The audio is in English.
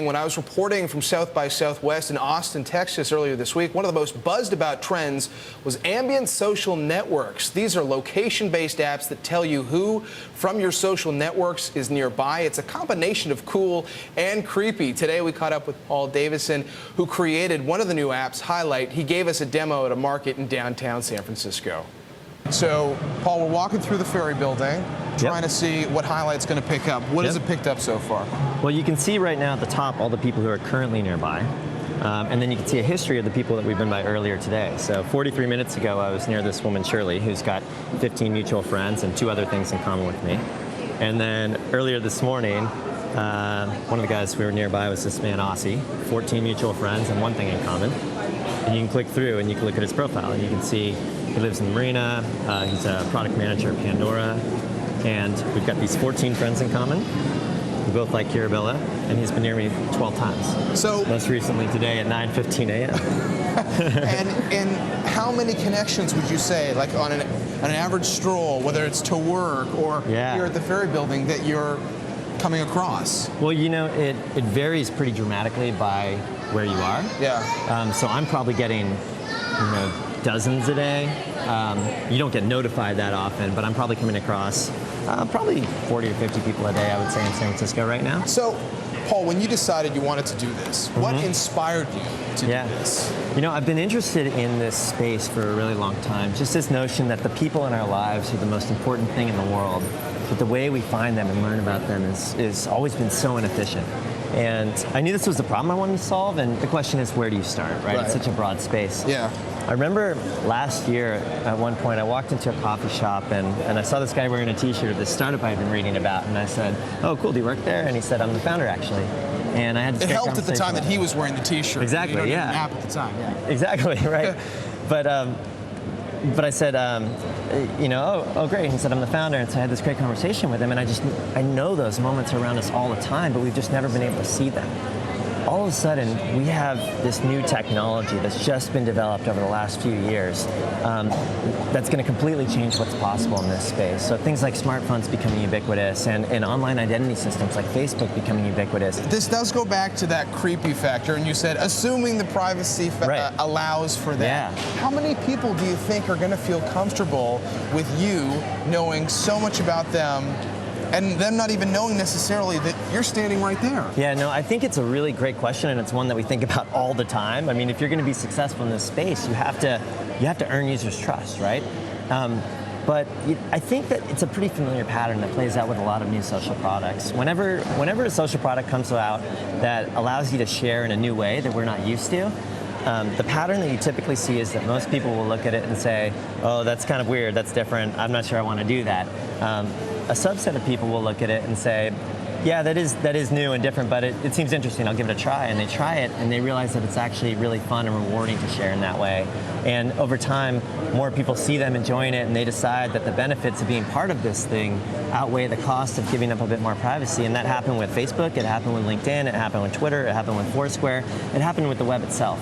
when I was reporting from South by Southwest in Austin, Texas earlier this week. One of the most buzzed about trends was ambient social networks. These are location-based apps that tell you who from your social networks is nearby. It's a combination of cool and creepy. Today we caught up with Paul Davison, who created one of the new apps, Highlight. He gave us a demo at a market in downtown San Francisco. So, Paul, we're walking through the Ferry Building, trying to see what Highlight's going to pick up. What has it picked up so far? Well, you can see right now at the top all the people who are currently nearby. And then you can see a history of the people that we've been by earlier today. So 43 minutes ago, I was near this woman, Shirley, who's got 15 mutual friends and 2 other things in common with me. And then earlier this morning, one of the guys we were nearby was this man, Aussie, 14 mutual friends and 1 thing in common. And you can click through and you can look at his profile and you can see he lives in the marina, he's a product manager at Pandora, and we've got these 14 friends in common. We both like Kirabella, and he's been near me 12 times. So most recently today at 9:15 a.m. and how many connections would you say, like on an average stroll, whether it's to work or here at the Ferry Building, that you're coming across? Well, you know, it varies pretty dramatically by where you are. Yeah. So I'm probably getting, dozens a day. You don't get notified that often, but I'm probably coming across probably 40 or 50 people a day, I would say, in San Francisco right now. So, Paul, when you decided you wanted to do this, what inspired you to do this? You know, I've been interested in this space for a really long time. Just this notion that the people in our lives are the most important thing in the world, but the way we find them and learn about them is always been so inefficient. And I knew this was the problem I wanted to solve, and the question is, where do you start, right? It's such a broad space. Yeah. I remember last year, at one point, I walked into a coffee shop, and I saw this guy wearing a t-shirt of this startup I had been reading about, and I said, "Oh, cool, do you work there?" And he said, "I'm the founder, actually." And I had this It helped at the time that he was wearing the t-shirt. Exactly, you don't have an app at the time. Exactly, right. But I said, oh, great. And he said, I'm the founder. And so I had this great conversation with him. And I know those moments are around us all the time, but we've just never been able to see them. All of a sudden, we have this new technology that's just been developed over the last few years that's going to completely change what's possible in this space. So things like smartphones becoming ubiquitous and online identity systems like Facebook becoming ubiquitous. This does go back to that creepy factor, and you said, assuming the privacy allows for that. Yeah. How many people do you think are going to feel comfortable with you knowing so much about them and them not even knowing necessarily that you're standing right there? Yeah, no, I think it's a really great question, and it's one that we think about all the time. I mean, if you're going to be successful in this space, you have to earn users' trust, right? But I think that it's a pretty familiar pattern that plays out with a lot of new social products. Whenever a social product comes out that allows you to share in a new way that we're not used to, the pattern that you typically see is that most people will look at it and say, oh, that's kind of weird, that's different, I'm not sure I want to do that. A subset of people will look at it and say, yeah, that is new and different, but it seems interesting, I'll give it a try. And they try it and they realize that it's actually really fun and rewarding to share in that way. And over time, more people see them enjoying it and they decide that the benefits of being part of this thing outweigh the cost of giving up a bit more privacy. And that happened with Facebook, it happened with LinkedIn, it happened with Twitter, it happened with Foursquare, it happened with the web itself.